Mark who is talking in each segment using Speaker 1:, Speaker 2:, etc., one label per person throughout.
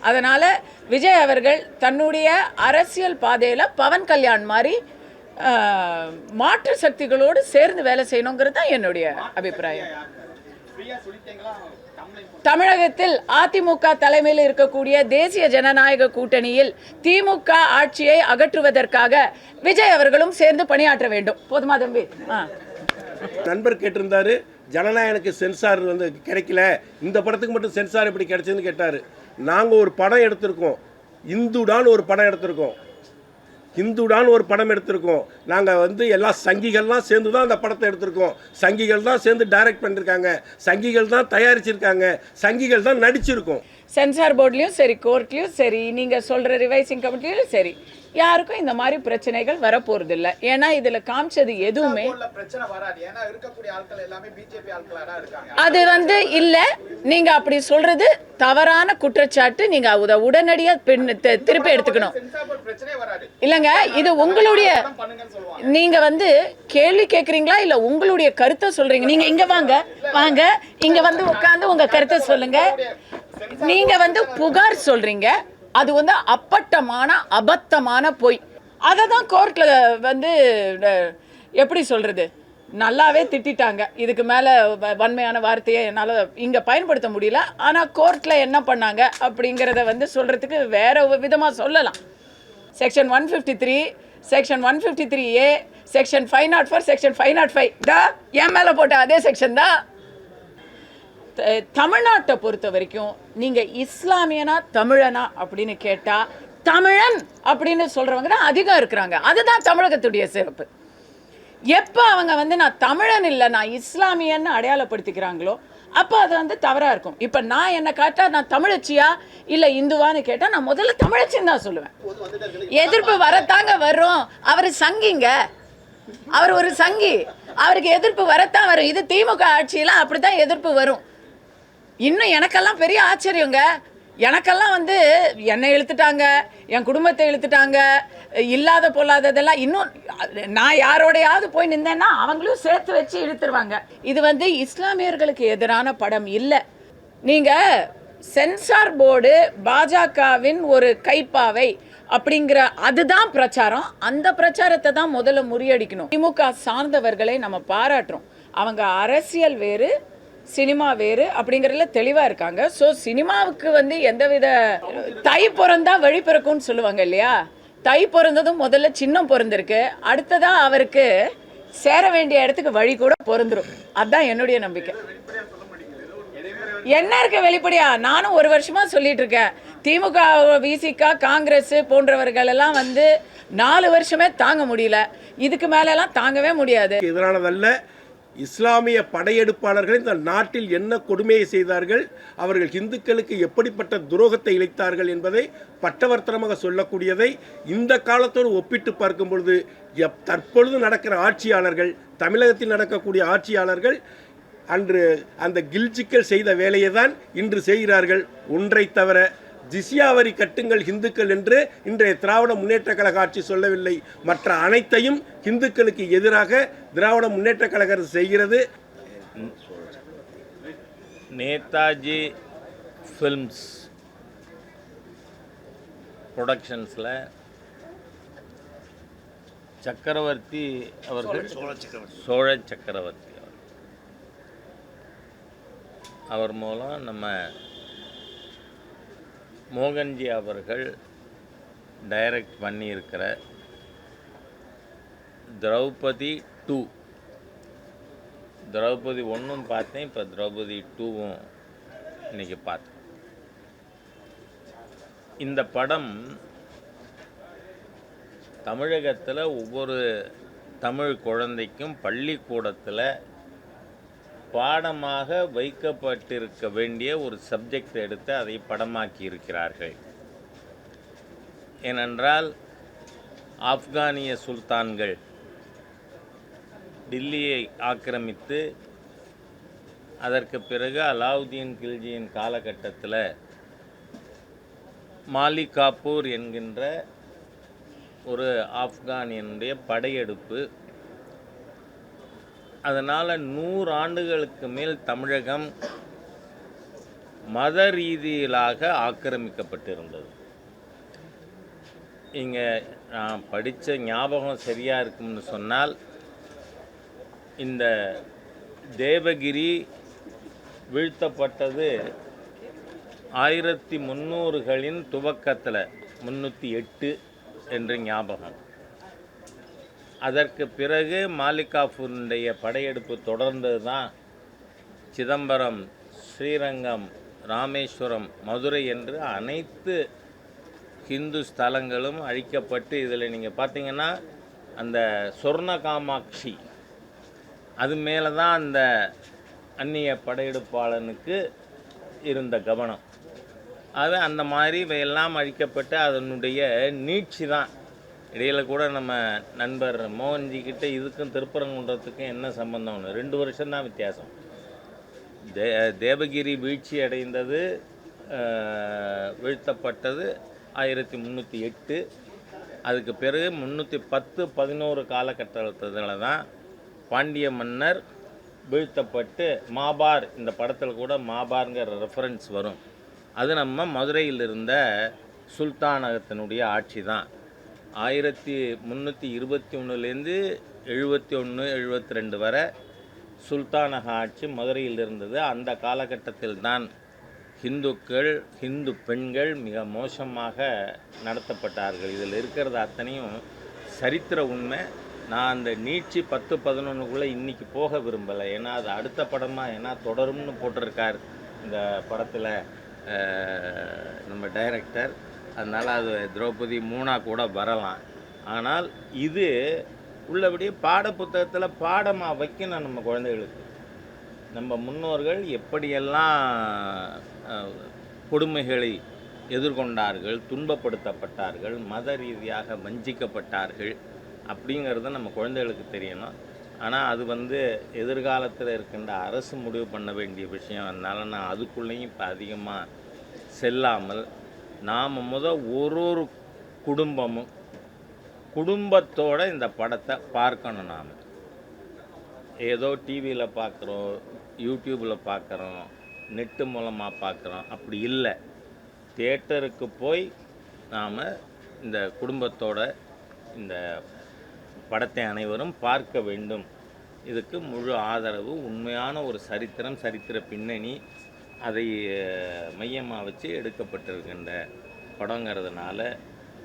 Speaker 1: அதனால் விஜய் அவர்கள் தன்னுடைய அரசியல் பாதையில் பவன் கல்யாண் மாதிரி மாற்று சக்திகளோடு சேர்ந்து வேலை செய்யணுங்கிறது தான் என்னுடைய அபிப்பிராயம். தமிழகத்தில் அதிமுக தலைமையில் இருக்கக்கூடிய தேசிய ஜனநாயக கூட்டணியில் திமுக ஆட்சியை அகற்றுவதற்காக விஜய் அவர்களும் சேர்ந்து பணியாற்ற வேண்டும். போதுமா தம்பி?
Speaker 2: நண்பர் கேட்டிருந்தாரு, ஜனநாயகனுக்கு சென்சார் வந்து கிடைக்கல, இந்த படத்துக்கு மட்டும் சென்சார் எப்படி கிடைச்சதுன்னு கேட்டார். நாங்கள் ஒரு படம் எடுத்திருக்கோம், இந்துடான்னு ஒரு படம் எடுத்திருக்கோம், ஹிந்துடான்னு ஒரு படம் எடுத்திருக்கோம். நாங்கள் வந்து எல்லா சங்கிகள்லாம் சேர்ந்து தான் அந்த படத்தை எடுத்திருக்கோம். சங்கிகள் தான் சேர்ந்து டைரக்ட் பண்ணியிருக்காங்க, சங்கிகள் தான் தயாரிச்சிருக்காங்க, சங்கிகள் தான் நடிச்சிருக்கோம்.
Speaker 1: சென்சார் போர்ட்லேயும் சரி, கோர்ட்லேயும் சரி, நீங்கள் சொல்கிற ரிவைசிங் கமிட்டிலையும் சரி, யாருக்கும் இந்த மாதிரி பிரச்சனைகள் வரப்போறது இல்லை. ஏன்னா இதுல காமிச்சது எதுவுமே அது வந்து இல்ல. நீங்க அப்படி சொல்றது தவறான குற்றச்சாட்டு. நீங்க அதை உடனடியா திருப்பி எடுத்துக்கணும். இல்லங்க, இது உங்களுடைய, நீங்க வந்து கேள்வி கேட்குறீங்களா இல்ல உங்களுடைய கருத்தை சொல்றீங்க? நீங்க இங்க வாங்க, வாங்க இங்க வந்து உட்கார்ந்து உங்க கருத்தை சொல்லுங்க. நீங்க வந்து புகார் சொல்றீங்க, அது வந்து அப்பட்டமான அபத்தமான பொய். அதை தான் கோர்ட்டில் வந்து எப்படி சொல்கிறது, நல்லாவே திட்டாங்க. இதுக்கு மேலே வன்மையான வார்த்தையை என்னால் இங்கே பயன்படுத்த முடியல. ஆனால் கோர்ட்டில் என்ன பண்ணாங்க அப்படிங்கிறத வந்து சொல்கிறதுக்கு வேறு விதமாக சொல்லலாம். Section 153, section 153A, section 504, section 505 தான் என் மேலே போட்ட அதே செக்ஷன் தான். தமிழ்நாட்டை பொறுத்த வரைக்கும் நீங்கள் இஸ்லாமியனா தமிழனா அப்படின்னு கேட்டால் தமிழன் அப்படின்னு சொல்கிறவங்க தான் அதிகம் இருக்கிறாங்க. அதுதான் தமிழகத்துடைய சிறப்பு. எப்போ அவங்க வந்து நான் தமிழன் இல்லை நான் இஸ்லாமியன்னு அடையாளப்படுத்திக்கிறாங்களோ அப்போ அது வந்து தவறாக இருக்கும். இப்போ நான் என்னை காட்டால் நான் தமிழச்சியா இல்லை இந்துவான்னு கேட்டால் நான் முதல்ல தமிழச்சின்னு தான் சொல்லுவேன். எதிர்ப்பு வரத்தாங்க வரும். அவர் சங்கிங்க, அவர் ஒரு சங்கி, அவருக்கு எதிர்ப்பு வரத்தான் வரும். இது திமுக ஆட்சியில் அப்படி தான் எதிர்ப்பு வரும். இன்னும் எனக்கெல்லாம் பெரிய ஆச்சரியங்க. எனக்கெல்லாம் வந்து என்னை இழுத்துட்டாங்க, என் குடும்பத்தை இழுத்துட்டாங்க, இல்லாத பொல்லாததெல்லாம். இன்னும் நான் யாரோடையாவது போய் நின்றேன்னா அவங்களும் சேர்த்து வச்சு இழுத்துருவாங்க. இது வந்து இஸ்லாமியர்களுக்கு எதிரான படம் இல்லை. நீங்கள் சென்சார் போர்டு பாஜகவின் ஒரு கைப்பாவை அப்படிங்கிற அதுதான் பிரச்சாரம். அந்த பிரச்சாரத்தை தான் முதல்ல முறியடிக்கணும். திமுக சார்ந்தவர்களை நம்ம பாராட்டுறோம். அவங்க அரசியல் வேறு, சினிமா வேறு அப்படிங்கிறதுல தெளிவாக இருக்காங்க. ஸோ சினிமாவுக்கு வந்து எந்தவித தை பிறந்தா வழி பிறக்கும்னு சொல்லுவாங்க இல்லையா, தை பிறந்ததும் முதல்ல சின்னம் பிறந்திருக்கு, அடுத்ததான் அவருக்கு சேர வேண்டிய இடத்துக்கு வழி கூட பிறந்துடும். அதுதான் என்னுடைய நம்பிக்கை. என்ன இருக்க வெளிப்படையா? நானும் ஒரு வருஷமா சொல்லிட்டு இருக்கேன், திமுக, விசிக, காங்கிரஸ் போன்றவர்கள் எல்லாம் வந்து 4 வருஷமே தாங்க முடியல, இதுக்கு மேலெல்லாம் தாங்கவே முடியாது.
Speaker 2: எதிரானதல்ல. இஸ்லாமிய படையெடுப்பாளர்கள் இந்த நாட்டில் என்ன கொடுமையை செய்தார்கள், அவர்கள் இந்துக்களுக்கு எப்படிப்பட்ட துரோகத்தை இழைத்தார்கள் என்பதை பட்டவர்த்தனமாக சொல்லக்கூடியதை இந்த காலத்தோடு ஒப்பிட்டு பார்க்கும் பொழுது தற்பொழுது நடக்கிற ஆட்சியாளர்கள், தமிழகத்தில் நடக்கக்கூடிய ஆட்சியாளர்கள் அன்று அந்த கில்ஜிக்கள் செய்த வேலையை தான் இன்று செய்கிறார்கள். ஒன்றை தவிர ஜிசியா வரி கட்டுங்கள் இந்துக்கள் என்று இன்றைய திராவிட முன்னேற்ற கழக ஆட்சி சொல்லவில்லை. மற்ற அனைத்தையும் இந்துக்களுக்கு எதிராக திராவிட முன்னேற்ற கழகம் செய்கிறது.
Speaker 3: நேதாஜி ஃபில்ம்ஸ் ப்ரொடக்ஷன்ஸில் சக்கரவர்த்தி அவர்கள், சோழ சக்கரவர்த்தி அவர் மூலம் நம்ம மோகன்ஜி அவர்கள் டைரக்ட் பண்ணியிருக்கிற திரௌபதி 2, திரௌபதி 1 பார்த்தேன், இப்போ திரௌபதி 2 இன்றைக்கி பார்த்தேன். இந்த படம் தமிழகத்தில் ஒவ்வொரு தமிழ் குழந்தைக்கும் பள்ளிக்கூடத்தில் பாடமாக வைக்கப்பட்டிருக்க வேண்டிய ஒரு சப்ஜெக்ட் எடுத்து அதை படமாக்கி இருக்கிறார்கள். ஏனென்றால் ஆப்கானிய சுல்தான்கள் டில்லியை ஆக்கிரமித்து அதற்கு பிறகு அலாவுதீன் கில்ஜியின் காலகட்டத்தில் மாலிகாப்பூர் என்கின்ற ஒரு ஆப்கானியனுடைய படையெடுப்பு, அதனால் 100 ஆண்டுகளுக்கு மேல் தமிழகம் மத ரீதியிலாக ஆக்கிரமிக்கப்பட்டிருந்தது. இங்கே நான் படித்த ஞாபகம் சரியாக இருக்கும்னு சொன்னால், இந்த தேவகிரி வீழ்த்தப்பட்டது 1300களின் துவக்கத்தில் 308 என்று ஞாபகம். அதற்கு பிறகு மாலிகாஃபூருடைய படையெடுப்பு தொடர்ந்தது தான் சிதம்பரம், ஸ்ரீரங்கம், ராமேஸ்வரம், மதுரை என்று அனைத்து ஹிந்து ஸ்தலங்களும் அழிக்கப்பட்டு, இதில் நீங்கள் பார்த்தீங்கன்னா அந்த சொர்ண காமாட்சி அது மேலே தான் அந்த அந்நிய படையெடுப்பாளனுக்கு இருந்த கவனம். அது அந்த மாதிரி இவையெல்லாம் அழிக்கப்பட்டு அதனுடைய நீட்சி தான். இடையில கூட நம்ம நண்பர் மோகன்ஜி கிட்ட இதுக்கும் திருப்பரங்குன்றத்துக்கும் என்ன சம்பந்தம்னு 2 வருஷம்தான் வித்தியாசம். தேவகிரி வீழ்ச்சி அடைந்தது, வீழ்த்தப்பட்டது 1308. அதுக்கு பிறகு 310-11 காலகட்டத்தில் தான் பாண்டிய மன்னர் வீழ்த்தப்பட்டு மாபார், இந்த படத்தில் கூட மாபார்ங்கிற ரெஃபரன்ஸ் வரும். அது நம்ம மதுரையில் இருந்த சுல்தானகத்தினுடைய ஆட்சி தான். 1321லேருந்து 71-72 வரை சுல்தானக ஆட்சி மதுரையில் இருந்தது. அந்த காலகட்டத்தில் தான் ஹிந்துக்கள், ஹிந்து பெண்கள் மிக மோசமாக நடத்தப்பட்டார்கள். இதில் இருக்கிறது அத்தனையும் சரித்திர உண்மை. நான் அந்த நீட்சி 10-11க்குள்ளே இன்றைக்கி போக விரும்பலை. ஏன்னா அது அடுத்த படமாக ஏன்னா தொடரும்னு போட்டிருக்கார் இந்த படத்தில் நம்ம டைரக்டர். அதனால் அது திரௌபதி 3 கூட வரலாம். ஆனால் இது உள்ளபடியே பாட புத்தகத்தில் பாடமாக வைக்கணும் நம்ம குழந்தைகளுக்கு. நம்ம முன்னோர்கள் எப்படியெல்லாம் கொடுமைகளை எதிர்கொண்டார்கள், துன்பப்படுத்தப்பட்டார்கள், மத ரீதியாக வஞ்சிக்கப்பட்டார்கள் அப்படிங்கிறத நம்ம குழந்தைகளுக்கு தெரியணும். ஆனால் அது எதிர்காலத்தில் இருக்கின்ற அரசு முடிவு பண்ண வேண்டிய விஷயம். அதனால் நான் அதுக்குள்ளேயும் இப்போ அதிகமாக செல்லாமல், நாம் ஒரு குடும்பமும் குடும்பத்தோடு இந்த படத்தை பார்க்கணும். நாம் ஏதோ டிவியில் பார்க்குறோம், யூடியூப்பில் பார்க்குறோம், நெட்டு மூலமாக பார்க்குறோம், அப்படி இல்லை. தியேட்டருக்கு போய் நாம் இந்த குடும்பத்தோட இந்த படத்தை அனைவரும் பார்க்க வேண்டும். இதுக்கு முழு ஆதரவு. உண்மையான ஒரு சரித்திரம், சரித்திர பின்னணி, அதை மையமாக வச்சு எடுக்கப்பட்டிருக்கின்ற படங்கிறதுனால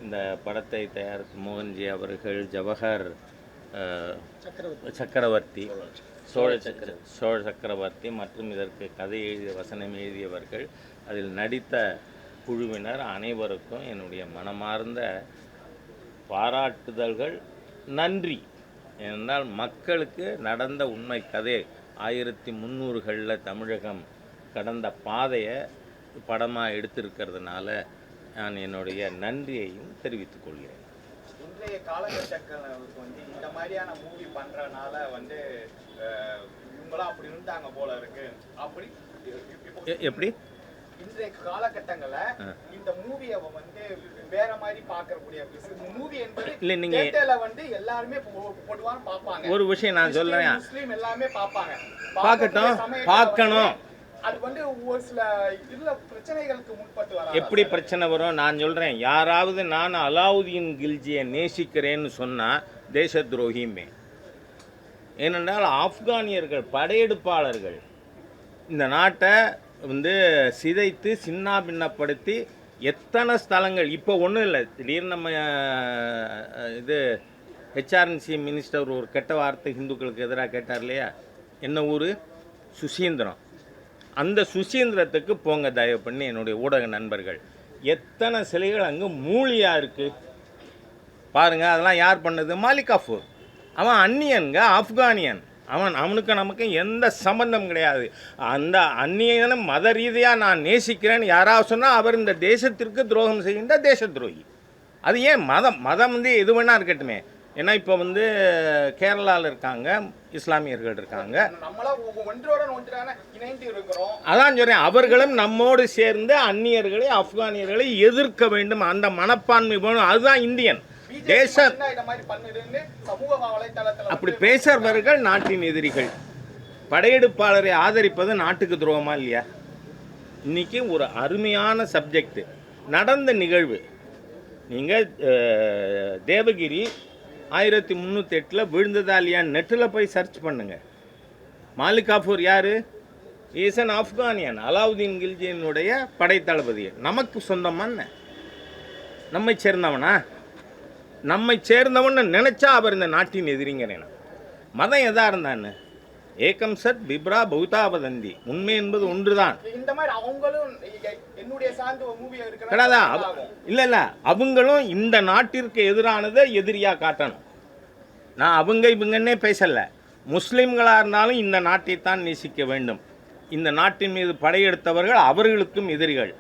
Speaker 3: இந்த படத்தை தயாரித்த மோகன்ஜி அவர்கள், ஜவஹர் சக்கரவர்த்தி, சோழ சக்கரவர்த்தி மற்றும் இதற்கு கதை எழுதிய வசனம் எழுதியவர்கள், அதில் நடித்த குழுவினர் அனைவருக்கும் என்னுடைய மனமார்ந்த பாராட்டுதல்கள், நன்றி. ஏனென்றால் மக்களுக்கு நடந்த உண்மை கதை 1300களில் தமிழகம் கடந்த பாதையை படமாக எடுத்திருக்கிறதுனால நான் என்னுடைய நன்றியையும் தெரிவித்துக் கொள்கிறேன்.
Speaker 4: இன்றைய காலகட்டங்களுக்கு இந்த மாதிரியான மூவி பண்ணுறதுனால இவங்களாம் அப்படி இருந்தாங்க போல இருக்கு. அப்படி
Speaker 3: எப்படி
Speaker 4: இன்றைய காலகட்டங்கள்ல இந்த மூவியை வேற மாதிரி பார்க்கக்கூடிய மூவி என்பது இல்லை. நீங்க எல்லாருமே பொதுவாக பார்ப்பாங்க.
Speaker 3: ஒரு விஷயம் நான் சொல்றேன்,
Speaker 4: முஸ்லீம் எல்லாமே பார்ப்பாங்க,
Speaker 3: பார்க்கட்டும், பார்க்கணும்.
Speaker 4: அது ஒரு சில இதுல பிரச்சனைகளுக்கு முற்பட்டு வர
Speaker 3: எப்படி பிரச்சனை வரும் நான் சொல்றேன். யாராவது நான் அலாவுதீன் கில்ஜியை நேசிக்கிறேன்னு சொன்னா தேச துரோகியுமே. ஏனென்றால் ஆப்கானியர்கள் படையெடுப்பாளர்கள் இந்த நாட்டை சிதைத்து சின்னா பின்னப்படுத்தி எத்தனை ஸ்தலங்கள். இப்போ ஒன்றும் இல்லை, திடீர்னு நம்ம ஹெச்ஆர்என்சி மினிஸ்டர் ஒரு கெட்ட வார்த்தை ஹிந்துக்களுக்கு எதிராக கேட்டார் இல்லையா, என்ன ஊர் சுசீந்திரம். அந்த சுசீந்திரத்துக்கு போங்க தயவு பண்ணி என்னுடைய ஊடக நண்பர்கள். எத்தனை சிலைகள் அங்கே மூலியாக இருக்குது பாருங்கள். அதெல்லாம் யார் பண்ணது? மாலிகாஃபூர். அவன் அந்நியன்க, ஆப்கானியன். அவனுக்கு நமக்கு எந்த சம்பந்தம் கிடையாது. அந்த அந்நியனை மத ரீதியாக நான் நேசிக்கிறேன்னு யாராவது சொன்னால் அவர் இந்த தேசத்திற்கு துரோகம் செய்கின்ற தேச துரோகி. அது ஏன் மதம் எது வேணா இருக்கட்டுமே. ஏன்னா இப்போ கேரளாவில் இருக்காங்க, இஸ்லாமியர்கள் இருக்காங்க. அதான் சொல்கிறேன், அவர்களும் நம்மோடு சேர்ந்து அந்நியர்களை, ஆப்கானியர்களை எதிர்க்க வேண்டும். அந்த மனப்பான்மை வேணும். அதுதான் இந்தியன் தேச. அப்படி பேசுறவர்கள் நாட்டின் எதிரிகள். படையெடுப்பாளரை ஆதரிப்பது நாட்டுக்கு துரோகமா இல்லையா? இன்றைக்கி ஒரு அருமையான சப்ஜெக்ட் நடந்த நிகழ்வு. நீங்கள் தேவகிரி 1308 விழுந்ததா இல்லையான்னு நெட்டில் போய் சர்ச் பண்ணுங்கள். மாலிக் காஃபூர் யார்? ஈசன் ஆப்கானியன், அலாவுதீன் கில்ஜியினுடைய படைத்தளபதி. நமக்கு சொந்தமான நம்மை சேர்ந்தவனா? நம்மை சேர்ந்தவன்னு நினச்சா அவர் இந்த நாட்டின் எதிரிங்கிறேன். மதம் எதா இருந்தான்னு ஏகம் சத் பிப்ரா பௌதாவதந்தி, உண்மை என்பது ஒன்றுதான்.
Speaker 4: இந்த மாதிரி அவங்களும் என்னுடைய சார்ந்த ஒரு மூவி
Speaker 3: கிடையாதா? இல்லை அவங்களும் இந்த நாட்டிற்கு எதிரானதை எதிரியாக காட்டணும். நான் அவங்க இவங்கன்னே பேசலை. முஸ்லீம்களாக இருந்தாலும் இந்த நாட்டைத்தான் நேசிக்க வேண்டும். இந்த நாட்டின் மீது படையெடுத்தவர்கள் அவர்களுக்கும் எதிரிகள்.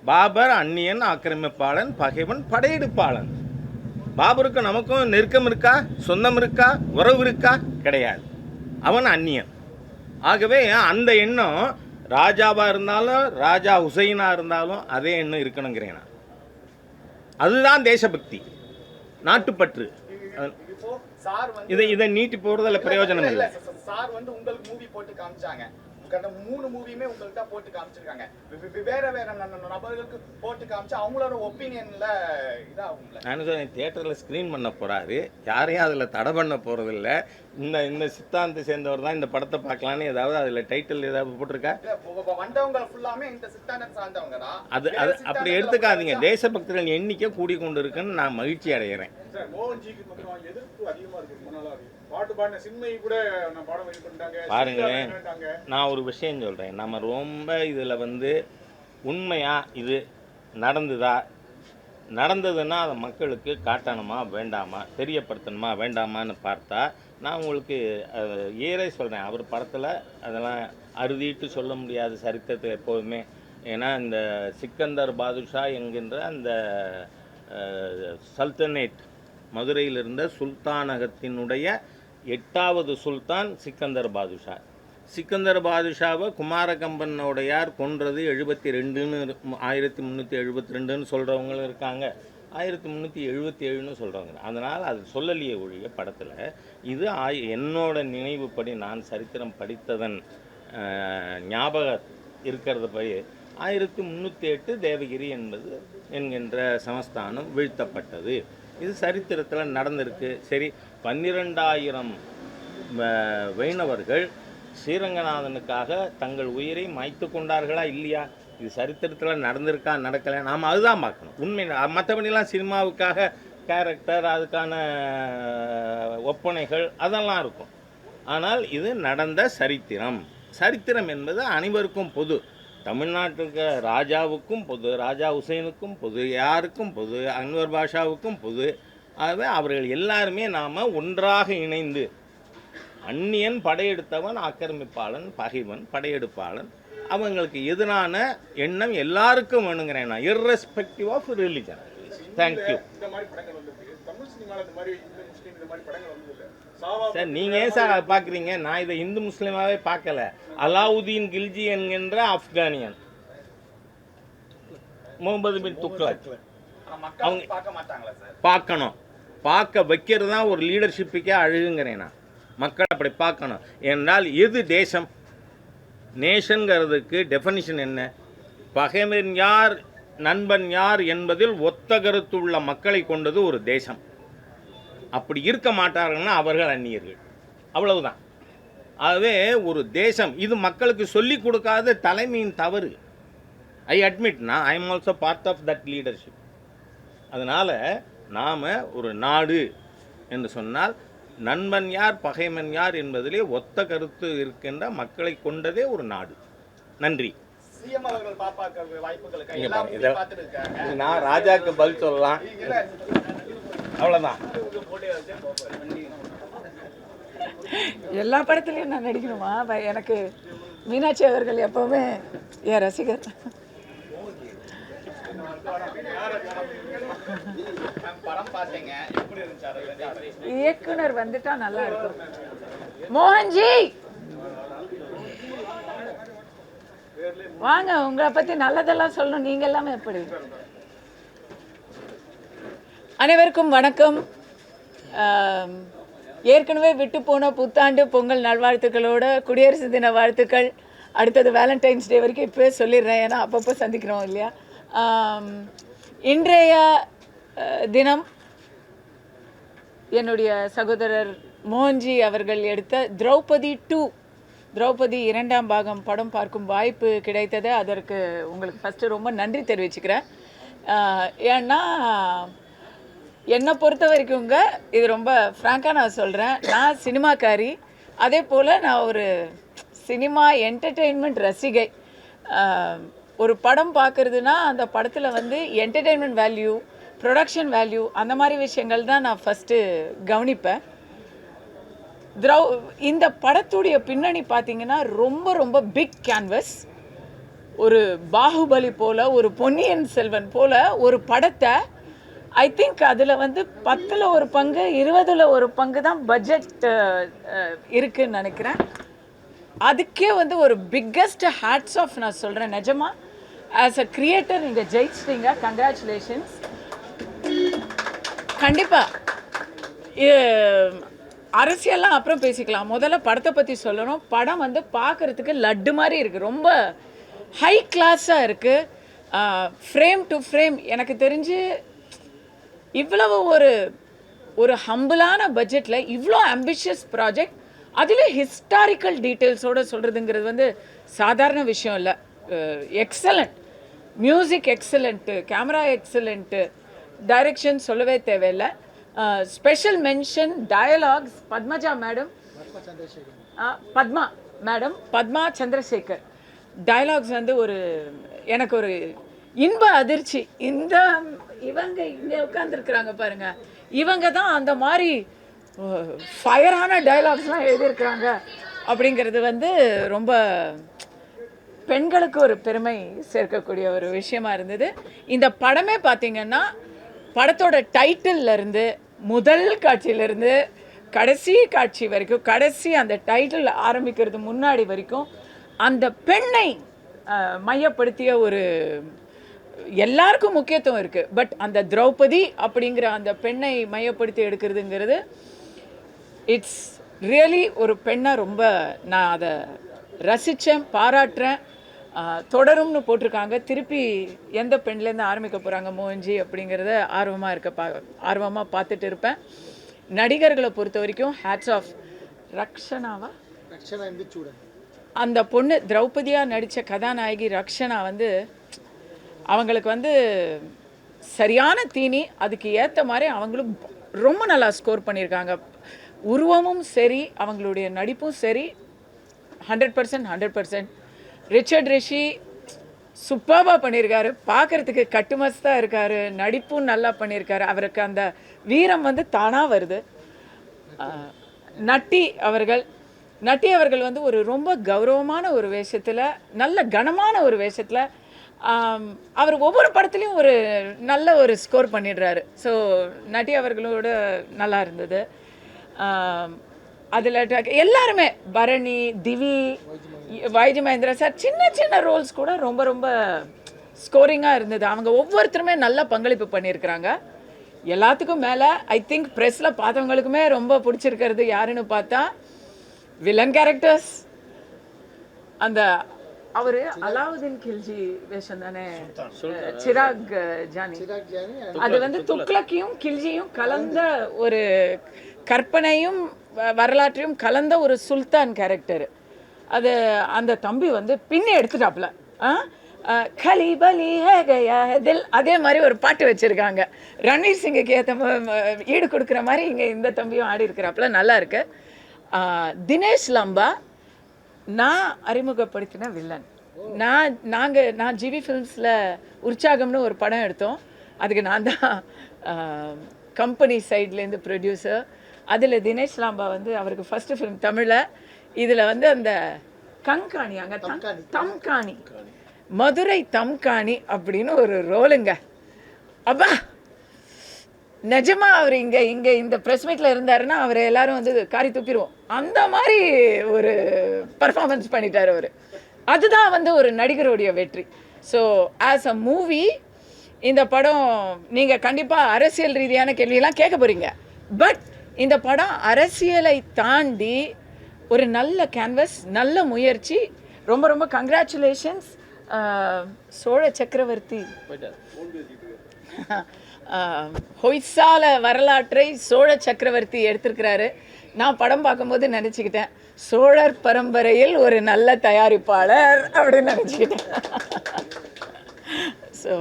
Speaker 3: பாபர் அந்நியன், ஆக்கிரமிப்பாளன், பகைவன், படையெடுப்பாளன். பாபருக்கு நமக்கும் நெருக்கம் இருக்கா? சொந்தம் இருக்கா? உறவு இருக்கா? கிடையாது. அவன் அந்நியன். ஆகவே அந்த எண்ணம் ராஜாவாக இருந்தாலும் ராஜா ஹுசைனாக இருந்தாலும் அதே எண்ணம் இருக்கணுங்கிறேன் நான். அதுதான் தேசபக்தி, நாட்டுப்பற்று. இதை நீட்டி போகிறதுல பிரயோஜனம் இல்லை.
Speaker 4: சார் வந்து உங்களுக்கு மூவி போட்டு காமிச்சாங்க, கடந்த 3 மூவியுமே உங்கள்கிட்ட போட்டு காமிச்சிருக்காங்க. வேற வேற நபர்களுக்கு போட்டு காமிச்சு அவங்களோட ஒப்பீனியன்ல இதாகும்ல.
Speaker 3: நான் சொல்றேன், தியேட்டரில் ஸ்க்ரீன் பண்ண போகிறாரு, யாரையும் அதில் தடை பண்ண போகிறதில்ல. இந்த சித்தாந்தத்தை சேர்ந்தவர் தான் இந்த படத்தை பார்க்கலான்னு ஏதாவது அதில் டைட்டில் ஏதாவது போட்டிருக்கா?
Speaker 4: வந்தவங்க ஃபுல்லாமே இந்த சித்தாந்தத்தை சார்ந்தவங்க தான்.
Speaker 3: அது அப்படி எடுத்துக்காதீங்க. தேசபக்தர்கள் எண்ணிக்கை கூடிக்கொண்டு இருக்குன்னு நான் மகிழ்ச்சி அடைகிறேன். பாருங்களேன், நான் ஒரு விஷயம் சொல்கிறேன். நம்ம ரொம்ப இதில் வந்து உண்மையாக இது நடந்ததுன்னா அதை மக்களுக்கு காட்டணுமா வேண்டாமா, தெரியப்படுத்தணுமா வேண்டாமான்னு பார்த்தா நான் உங்களுக்கு ஏறே சொல்கிறேன். அவர் படத்தில் அதெல்லாம் அறுதிட்டு சொல்ல முடியாது சரித்திரத்தில் எப்போதுமே. ஏன்னா இந்த சிக்கந்தர் பாதுஷா என்கின்ற அந்த சல்தனேட், மதுரையில் இருந்த சுல்தானகத்தினுடைய 8வது சுல்தான் சிக்கந்தர் பாதுஷா. சிக்கந்தர் பாதுஷாவை குமாரகம்பனோடையார் கொன்றது 72ன்னு 1372ன்னு சொல்கிறவங்களும் இருக்காங்க, 1377ன்னு சொல்கிறவங்க. அதனால் அது சொல்லலையே ஒழிய படத்தில். இது என்னோட நினைவுப்படி நான் சரித்திரம் படித்ததன் ஞாபகம் இருக்கிறத படி 1308 தேவகிரி என்கின்ற சமஸ்தானம் வீழ்த்தப்பட்டது. இது சரித்திரத்தில் நடந்திருக்கு. சரி, 12,000 வைணவர்கள் ஸ்ரீரங்கநாதனுக்காக தங்கள் உயிரை மாய்த்து கொண்டார்களா இல்லையா? இது சரித்திரத்தில் நடந்திருக்கா நடக்கலை? நாம் அதுதான் பார்க்கணும். உண்மை. மற்றபடிலாம் சினிமாவுக்காக கேரக்டர், அதுக்கான ஒப்பனைகள் அதெல்லாம் இருக்கும். ஆனால் இது நடந்த சரித்திரம். சரித்திரம் என்பது அனைவருக்கும் பொது. தமிழ்நாட்டுக்கு ராஜாவுக்கும் பொது, ராஜா ஹுசைனுக்கும் பொது, யாருக்கும் பொது, அன்வர் பாஷாவுக்கும் பொது. ஆகவே அவர்கள் எல்லாருமே நாம் ஒன்றாக இணைந்து, அந்நியன் படையெடுத்தவன் ஆக்கிரமிப்பாளன், பகைவன் படையெடுப்பாளன், அவங்களுக்கு எதிரான எண்ணம் எல்லாருக்கும் வேணுங்கிறேன் நான், irrespective of religion. Thank you sir. நீங்கள் ஏன் சார் அதை பார்க்குறீங்க? நான் இதை இந்து முஸ்லீமாகவே பார்க்கல. அலாவுதீன் கில்ஜி என்கின்ற ஆப்கானியன், முகமது பின் துக்ளக், அவங்க பார்க்கணும். பார்க்க வைக்கிறது தான் ஒரு லீடர்ஷிப்புக்கே அழகுங்கிறேன் நான். மக்கள் அப்படி பார்க்கணும். என்றால் எது தேசம்? நேஷனுங்கிறதுக்கு டெஃபனிஷன் என்ன? பகைவன் யார், நண்பன் யார் என்பதில் ஒத்த கருத்துள்ள மக்களை கொண்டது ஒரு தேசம். அப்படி இருக்க மாட்டார்கள்னா அவர்கள் அந்நியர்கள், அவ்வளவுதான். ஆகவே ஒரு தேசம் இது மக்களுக்கு சொல்லிக் கொடுக்காத தலைமையின் தவறு. ஐ அட்மிட், நான் I am also part of that leadership. அதனால் நாம் ஒரு நாடு என்று சொன்னால் நண்பன் யார் பகைவன் யார் என்பதிலே ஒத்த கருத்து இருக்கின்ற மக்களை கொண்டதே ஒரு நாடு. நன்றி. நான் ராஜாக்கு பதில் சொல்லலாம், அவ்வளோதான்.
Speaker 1: எல்லா படத்துலையும் நான் நடிக்கணுமா? எனக்கு மீனாட்சி அவர்கள் எப்பவுமே என் ரசிகர். இயக்குனர் வந்துட்டா நல்லா இருக்கும். மோகன்ஜி வாங்க, உங்களை பத்தி நல்லதெல்லாம் சொல்லணும். நீங்க எல்லாமே எப்படி? அனைவருக்கும் வணக்கம். ஏற்கனவே விட்டு போன புத்தாண்டு பொங்கல் நல்வாழ்த்துக்களோட குடியரசு தின வாழ்த்துக்கள். அடுத்தது வேலண்டைன்ஸ் டே வரைக்கும் இப்போவே சொல்லிடுறேன், ஏன்னா அப்பப்போ சந்திக்கிறோம் இல்லையா. இன்றைய தினம் என்னுடைய சகோதரர் மோகன்ஜி அவர்கள் எடுத்த திரௌபதி 2ஆம் பாகம் படம் பார்க்கும் வாய்ப்பு கிடைத்தது. அதற்கு உங்களுக்கு ஃபஸ்ட்டு ரொம்ப நன்றி தெரிவிச்சுக்கிறேன். ஏன்னா என்னை பொறுத்த வரைக்குங்க, இது ரொம்ப ஃப்ராங்காக நான் சொல்கிறேன், நான் சினிமாக்காரி, அதே போல் நான் ஒரு சினிமா என்டர்டெயின்மெண்ட் ரசிகை. ஒரு படம் பார்க்குறதுனா அந்த படத்தில் வந்து என்டர்டெயின்மெண்ட் வேல்யூ, ப்ரொடக்ஷன் வேல்யூ, அந்த மாதிரி விஷயங்கள் தான் நான் ஃபஸ்ட்டு கவனிப்பேன். இந்த படத்துடைய பின்னணி பார்த்தீங்கன்னா ரொம்ப ரொம்ப பிக் கேன்வஸ். ஒரு பாகுபலி போல், ஒரு பொன்னியின் செல்வன் போல் ஒரு படத்தை ஐ திங்க் அதில் வந்து 10ல் ஒரு பங்கு 20ல் ஒரு பங்கு தான் பட்ஜெட் இருக்குதுன்னு நினைக்கிறேன். அதுக்கே வந்து ஒரு பிக்கஸ்ட் ஹேட்ஸ் ஆஃப் நான் சொல்கிறேன். நிஜமாக ஆஸ் அ கிரியேட்டர் நீங்கள் ஜெயிச்சிட்டீங்க, கங்க்ராச்சுலேஷன்ஸ். கண்டிப்பாக அரசியல்லாம் அப்புறம் பேசிக்கலாம், முதல்ல படத்தை பற்றி சொல்லணும். படம் வந்து பார்க்குறதுக்கு லட்டு மாதிரி இருக்குது, ரொம்ப ஹை கிளாஸாக இருக்குது. ஃப்ரேம் டு ஃப்ரேம் எனக்கு தெரிஞ்சு இவ்வளவு ஒரு ஹம்பிளான பட்ஜெட்டில் இவ்வளோ ஆம்பிஷியஸ் ப்ராஜெக்ட், அதில் ஹிஸ்டாரிக்கல் டீட்டெயில்ஸோடு சொல்கிறதுங்கிறது வந்து சாதாரண விஷயம் இல்லை. Excellent music, excellent camera, excellent direction சொல்லவே தேவையில்லை. Special mention dialogues Padmaja madam, Padma Chandrasekhar. Dialogues வந்து எனக்கு ஒரு இன்ப அதிர்ச்சி. இவங்க இங்கே உட்காந்துருக்குறாங்க பாருங்க, இவங்க தான் அந்த மாதிரி ஃபயரான டயலாக்ஸ்லாம் எழுதியிருக்கிறாங்க அப்படிங்கிறது வந்து ரொம்ப பெண்களுக்கு ஒரு பெருமை சேர்க்கக்கூடிய ஒரு விஷயமா இருந்தது. இந்த படமே பார்த்தீங்கன்னா படத்தோட டைட்டில்லேருந்து முதல் காட்சியிலேருந்து கடைசி காட்சி வரைக்கும், கடைசி அந்த டைட்டில் ஆரம்பிக்கிறது முன்னாடி வரைக்கும் அந்த பெண்ணை மையப்படுத்திய ஒரு எல்லாருக்கும் முக்கியத்துவம் இருக்குது. பட் அந்த திரௌபதி அப்படிங்கிற அந்த பெண்ணை மையப்படுத்தி எடுக்கிறதுங்கிறது இட்ஸ் ரியலி ஒரு பெண்ணை ரொம்ப நான் அதை ரசித்தேன், பாராட்டுறேன். தொடரும்னு போட்டிருக்காங்க, திருப்பி எந்த பெண்லேருந்து ஆரம்பிக்க போகிறாங்க மோகன்ஜி அப்படிங்கிறத ஆர்வமாக பார்த்துட்டு இருப்பேன். நடிகர்களை பொறுத்த வரைக்கும் ஹேட்ஸ் ஆஃப். ரக்ஷனா அந்த பொண்ணு திரௌபதியாக நடித்த கதாநாயகி ரக்ஷனா வந்து அவங்களுக்கு வந்து சரியான தீனி, அதுக்கு ஏற்ற மாதிரி அவங்களும் ரொம்ப நல்லா ஸ்கோர் பண்ணியிருக்காங்க. உருவமும் சரி, அவங்களுடைய நடிப்பும் சரி, 100%. ரிச்சர்ட் ரிஷி சூப்பராக பண்ணியிருக்காரு, பார்க்குறதுக்கு கட்டுமஸ்தாக இருக்கார், நடிப்பும் நல்லா பண்ணியிருக்காரு. அவருக்கு அந்த வீரம் வந்து தானாக வருது. நட்டி அவர்கள் வந்து ஒரு ரொம்ப கௌரவமான ஒரு வேஷத்தில், நல்ல கனமான ஒரு வேஷத்தில் அவர் ஒவ்வொரு படத்துலையும் ஒரு நல்ல ஒரு ஸ்கோர் பண்ணிடுறாரு. ஸோ நட்டி அவர்களோட நல்லா இருந்தது. அதில் எல்லாருமே பரணி, திவி, வைஜி மகேந்திரா சார், சின்ன ரோல்ஸ் கூட ரொம்ப ரொம்ப ஸ்கோரிங்காக இருந்தது. அவங்க ஒவ்வொருத்தருமே நல்லா பங்களிப்பு பண்ணியிருக்கிறாங்க. எல்லாத்துக்கும் மேலே ஐ திங்க் ப்ரெஸ்ஸில் பார்த்தவங்களுக்குமே ரொம்ப பிடிச்சிருக்கிறது யாருன்னு பார்த்தா வில்லன் கேரக்டர்ஸ். அந்த அவர் அலாவுதீன் கில்ஜி வேஷம் தானே, சிராக் ஜானி. அது வந்து துக்ளக்கையும் கில்ஜியும் கலந்த ஒரு கற்பனையும் வரலாற்றையும் கலந்த ஒரு சுல்தான் கேரக்டர். அது அந்த தம்பி வந்து பின்னே எடுத்துட்டாப்புல. கலிபலி தில், அதே மாதிரி ஒரு பாட்டு வச்சுருக்காங்க. ரன்வீர் சிங்குக்கு ஏற்ற ஈடு கொடுக்குற மாதிரி இங்கே இந்த தம்பியும் ஆடி இருக்கிறாப்புல, நல்லா இருக்கு. தினேஷ் லம்பா நான் அறிமுகப்படுத்தின வில்லன். நான் ஜிவி ஃபிலிம்ஸில் உற்சாகம்னு ஒரு படம் எடுத்தோம். அதுக்கு நான் தான் கம்பெனி சைட்லேருந்து ப்ரொடியூசர். அதில் தினேஷ் லாம்பா வந்து அவருக்கு ஃபஸ்ட்டு ஃபிலிம் தமிழில். இதில் வந்து அந்த கண்காணி, அங்கே தம்காணி, மதுரை தம்காணி அப்படின்னு ஒரு ரோலுங்க. அப்பா நிஜமாக அவர் இங்கே இந்த ப்ரெஸ் மீட்டில் இருந்தாருன்னா அவரை எல்லாரும் வந்து காரி துப்பிடுவோம். அந்த மாதிரி ஒரு பர்ஃபார்மன்ஸ் பண்ணிட்டார் அவர். அதுதான் வந்து ஒரு நடிகருடைய வெற்றி. ஸோ ஆஸ் அ மூவி இந்த படம் நீங்கள் கண்டிப்பாக அரசியல் ரீதியான கேள்வியெல்லாம் கேட்க போகிறீங்க. பட் இந்த படம் அரசியலை தாண்டி ஒரு நல்ல கேன்வஸ், நல்ல முயற்சி. ரொம்ப ரொம்ப கங்க்ராச்சுலேஷன்ஸ். சோழ சக்கரவர்த்தி ஹொய்சால வரலாற்றை சோழ சக்கரவர்த்தி எடுத்திருக்கிறாரு. நான் படம் பார்க்கும்போது நினச்சிக்கிட்டேன், சோழர் பரம்பரையில் ஒரு நல்ல தயாரிப்பாளர் அப்படின்னு நினச்சிக்கிட்டேன். ஸோ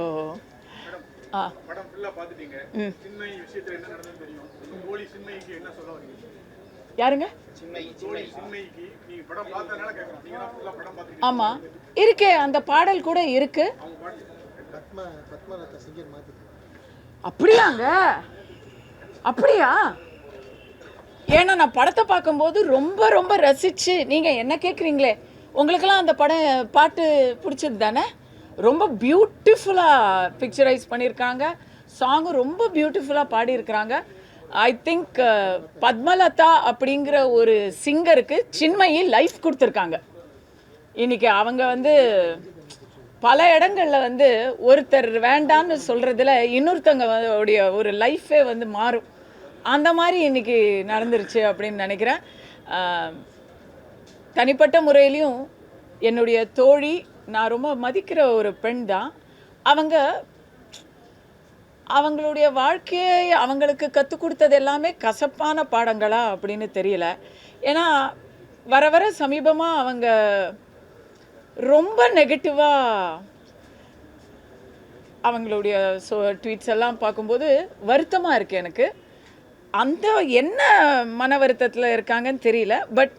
Speaker 5: படம் ஃபுல்லா பாத்துட்டீங்க. சின்மை விஷயத்துல என்ன நடந்ததுன்னு தெரியும். தோழி சின்மைக்கு என்ன சொல்ல வரீங்க?
Speaker 1: யாருங்க?
Speaker 5: தோழி சின்மைக்கு நீங்க படம் பார்த்ததனால கேக்குறேன். நீங்க ஃபுல்லா படம் பாத்தீங்க.
Speaker 1: ஆமாம் இருக்கே, அந்த பாடல் கூட இருக்கு. அப்படியாங்க? அப்படியா? ஏன்னா நான் படத்தை பார்க்கும்போது ரொம்ப ரொம்ப ரசிச்சு, நீங்கள் என்ன கேட்குறீங்களே, உங்களுக்கெல்லாம் அந்த பாட்டு பிடிச்சது தானே? ரொம்ப பியூட்டிஃபுல்லாக பிக்சரைஸ் பண்ணியிருக்காங்க. சாங்கும் ரொம்ப பியூட்டிஃபுல்லாக பாடியிருக்கிறாங்க. ஐ திங்க் பத்மலதா அப்படிங்கிற ஒரு சிங்கருக்கு சின்மயி லைஃப் கொடுத்துருக்காங்க. இன்றைக்கி அவங்க வந்து பல இடங்களில் வந்து ஒருத்தர் வேண்டான்னு சொல்கிறதுல இன்னொருத்தவங்க உடைய ஒரு லைஃபே வந்து மாறும். அந்த மாதிரி இன்றைக்கி நடந்துருச்சு அப்படின்னு நினைக்கிறேன். தனிப்பட்ட முறையிலையும் என்னுடைய தோழி, நான் ரொம்ப மதிக்கிற ஒரு பெண் தான். அவங்களுடைய வாழ்க்கையை அவங்களுக்கு கற்றுக் கொடுத்தது எல்லாமே கசப்பான பாடங்களா அப்படின்னு தெரியல. ஏன்னா வர வர சமீபமாக அவங்க ரொம்ப நெகட்டிவாக அவங்களுடைய ட்வீட்ஸ் எல்லாம் பார்க்கும்போது வருத்தமாக இருக்குது எனக்கு. அந்த என்ன மன வருத்தத்தில் இருக்காங்கன்னு தெரியல. பட்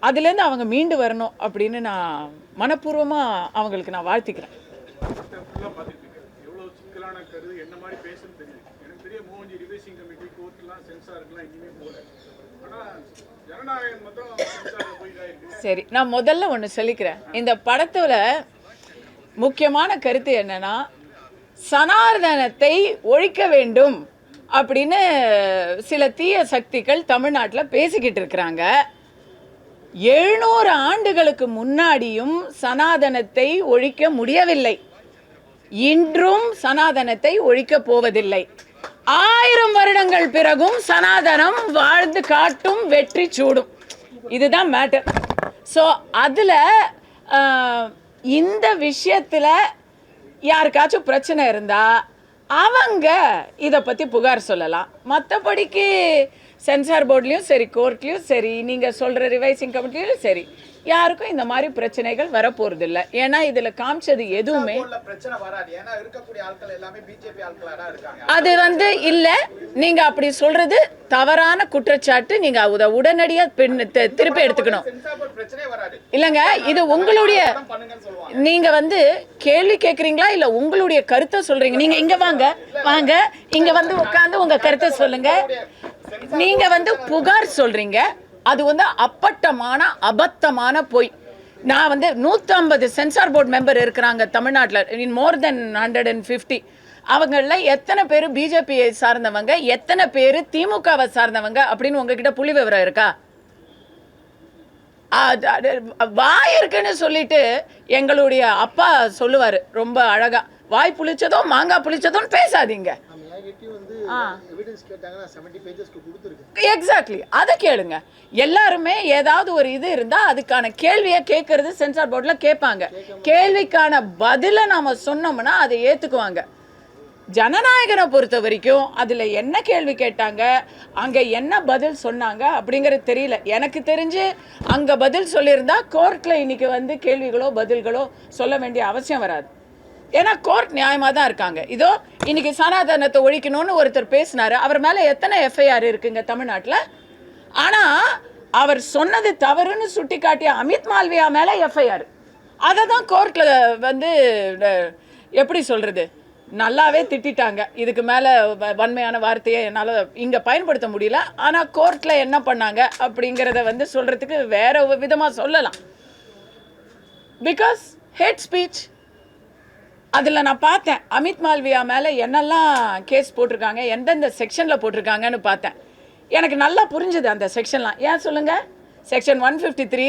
Speaker 1: அதுலேருந்து அவங்க மீண்டு வரணும் அப்படின்னு நான் மனப்பூர்வமாக அவங்களுக்கு நான் வாழ்த்திக்கிறேன்.
Speaker 5: ஃபுல்லா பாத்துட்டீங்க. எவ்வளவு சிக்கலான கருது என்ன மாதிரி பேசுன்னு தெரியும். எனக்கு தெரிய மோகன்ஜி ரிவைசிங் கமிட்டி கோர்ட்லாம் சென்சார்லாம் எங்கேயுமே போகல. ஆனா ஜனநாயகம் மட்டும் சென்சார் போய் தான் இருக்கு.
Speaker 1: சரி, நான் முதல்ல ஒன்று சொல்லிக்கிறேன். இந்த படத்தில் முக்கியமான கருத்து என்னன்னா, சனாதனத்தை ஒழிக்க வேண்டும் அப்படின்னு சில தீய சக்திகள் தமிழ்நாட்டில் பேசிக்கிட்டு இருக்கிறாங்க. 700 ஆண்டுகளுக்கு முன்னாடியும் சனாதனத்தை ஒழிக்க முடியவில்லை. இன்றும் சனாதனத்தை ஒழிக்கப் போவதில்லை. 1000 வருடங்கள் பிறகும் சனாதனம் வாழ்ந்து காட்டும், வெற்றி சூடும். இதுதான் மேட்டர். ஸோ அதில் இந்த விஷயத்தில் யாருக்காச்சும் பிரச்சனை இருந்தால் அவங்க இதை பற்றி புகார் சொல்லலாம். மற்றபடிக்கு சென்சார் போர்ட்லேயும் சரி, கோர்ட்லேயும் சரி, நீங்கள் சொல்கிற ரிவைசிங் கமிட்டிலையும் சரி, யாருக்கும் இந்த மாதிரி பிரச்சனைகள் வரப்போறது இல்லை. ஏன்னா இதில் காமிச்சது எதுவுமே
Speaker 4: பிரச்சனை வராது. ஏன்னா இருக்கக்கூடிய ஆட்கள் எல்லாமே பிஜேபி ஆட்களா தான் இருக்காங்க.
Speaker 1: அது வந்து இல்லை, நீங்கள் அப்படி சொல்கிறது தவறான குற்றச்சாட்டு. நீங்கள் அதை உடனடியாக திருப்பி எடுத்துக்கணும். இல்லைங்க, இது உங்களுடைய, நீங்கள் வந்து கேள்வி கேட்குறீங்களா இல்லை உங்களுடைய கருத்தை சொல்கிறீங்க? நீங்கள் இங்கே வாங்க இங்கே வந்து உட்காந்து உங்கள் கருத்தை சொல்லுங்கள். நீங்கள் வந்து புகார் சொல்கிறீங்க, அது வந்து அப்பட்டமான அபத்தமான பொய். நான் வந்து 150 சென்சார் போர்டு மெம்பர் இருக்கிறாங்க தமிழ்நாட்டில், இன் மோர் தென் 150. அவங்களில் எத்தனை பேர் பிஜேபியை சார்ந்தவங்க, எத்தனை பேர் திமுகவை சார்ந்தவங்க அப்படின்னு உங்ககிட்ட புள்ளி விவரம் இருக்கா? வாய் இருக்குன்னு சொல்லிட்டு எங்களுடைய அப்பா சொல்லுவார் ரொம்ப அழகா, வாய் புளிச்சதும் மாங்காய் புளிச்சதும் பேசாதீங்க. எக்ஸாக்ட்லி, அதை கேளுங்க. எல்லாருமே ஏதாவது ஒரு இது இருந்தால் அதுக்கான கேள்வியை கேட்கறது சென்சார் போர்டில் கேட்பாங்க. கேள்விக்கான பதிலை நாம் சொன்னோம்னா அதை ஏற்றுக்குவாங்க. ஜனநாயகனை பொறுத்த வரைக்கும் அதில் என்ன கேள்வி கேட்டாங்க, அங்கே என்ன பதில் சொன்னாங்க அப்படிங்கிறது தெரியல. எனக்கு தெரிஞ்சு அங்கே பதில் சொல்லியிருந்தா கோர்ட்டில் இன்னைக்கு வந்து கேள்விகளோ பதில்களோ சொல்ல வேண்டிய அவசியம் வராது. ஏன்னா கோர்ட் நியாயமாக தான் இருக்காங்க. இதோ இன்னைக்கு சனாதனத்தை ஒழிக்கணும்னு ஒருத்தர் பேசினார், அவர் மேலே எத்தனை எஃப்ஐஆர் இருக்குங்க தமிழ்நாட்டில்? ஆனால் அவர் சொன்னது தவறுன்னு சுட்டி காட்டிய அமித் மால்வியா மேலே எஃப்ஐஆர். அதை தான் கோர்ட்டில் வந்து எப்படி சொல்கிறது, நல்லாவே திட்டாங்க. இதுக்கு மேலே வன்மையான வார்த்தையை என்னால் இங்கே பயன்படுத்த முடியல. ஆனால் கோர்ட்டில் என்ன பண்ணாங்க அப்படிங்கிறத வந்து சொல்கிறதுக்கு வேற விதமாக சொல்லலாம். Because hate speech. அதில் நான் பார்த்தேன் அமித் மால்வியா மேலே என்னெல்லாம் கேஸ் போட்டிருக்காங்க, எந்தெந்த செக்ஷனில் போட்டிருக்காங்கன்னு பார்த்தேன். எனக்கு நல்லா புரிஞ்சுது அந்த செக்ஷன்லாம். ஏன் சொல்லுங்கள்? Section 153,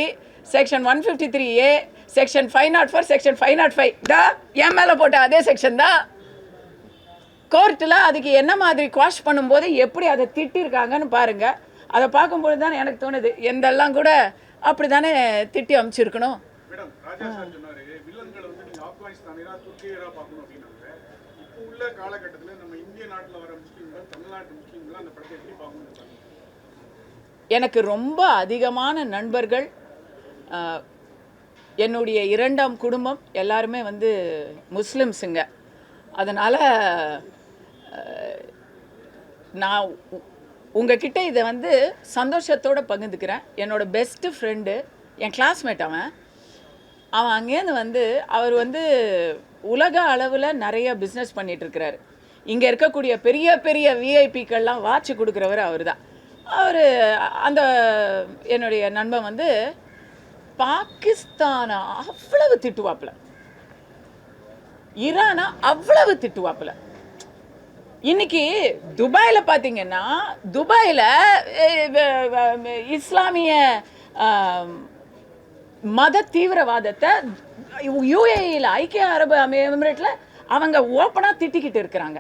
Speaker 1: section 153A, section 504, section 505 தான் என் மேலே போட்ட அதே செக்ஷன் தான். கோர்ட்டில் அதுக்கு என்ன மாதிரி குவாஷ் பண்ணும்போது எப்படி அதை திட்டிருக்காங்கன்னு பாருங்கள். அதை பார்க்கும்போது தான் எனக்கு தோணுது, எந்தெல்லாம் கூட அப்படி தானே திட்டி அமைச்சிருக்கணும்.
Speaker 5: ராஜா சார் சொன்னாரு வில்லன்களை வந்து நீங்க ஆப்கானிஸ்தானியரா துர்க்கியரா பார்க்கணும் அப்படின்னாங்க. இப்போ உள்ள காலகட்டத்துல நம்ம இந்திய நாட்டுல வர முஸ்லீம்கள் தமிழ்நாட்டு முஸ்லீம்கள் அந்த படத்தை எப்படி பார்க்கணும்?
Speaker 1: எனக்கு ரொம்ப அதிகமான நண்பர்கள், என்னுடைய 2ஆம் குடும்பம் எல்லாருமே வந்து முஸ்லிம்ஸுங்க. அதனால் நான் உங்ககிட்ட இதை வந்து சந்தோஷத்தோடு பகிர்ந்துக்கிறேன். என்னோட பெஸ்ட்டு ஃப்ரெண்டு, என் கிளாஸ்மேட், அவன் அங்கேருந்து வந்து அவர் வந்து உலக அளவில் நிறைய பிஸ்னஸ் பண்ணிகிட்ருக்கிறாரு. இங்கே இருக்கக்கூடிய பெரிய பெரிய விஐபிக்கள்லாம் வாட்ச் கொடுக்குறவர் அவர் தான். அவர் அந்த என்னுடைய நண்பன் வந்து பாகிஸ்தானை அவ்வளவு திட்டுவாப்புல, ஈரானை அவ்வளவு திட்டுவாப்புல. இன்னைக்கு துபாயில் பார்த்தீங்கன்னா, துபாயில் இஸ்லாமிய மத தீவிரவாதத்தை யுஏஇயில் ஐக்கிய அரபு எமிரேட்டில் அவங்க ஓப்பனாக திட்டிக்கிட்டு இருக்கிறாங்க.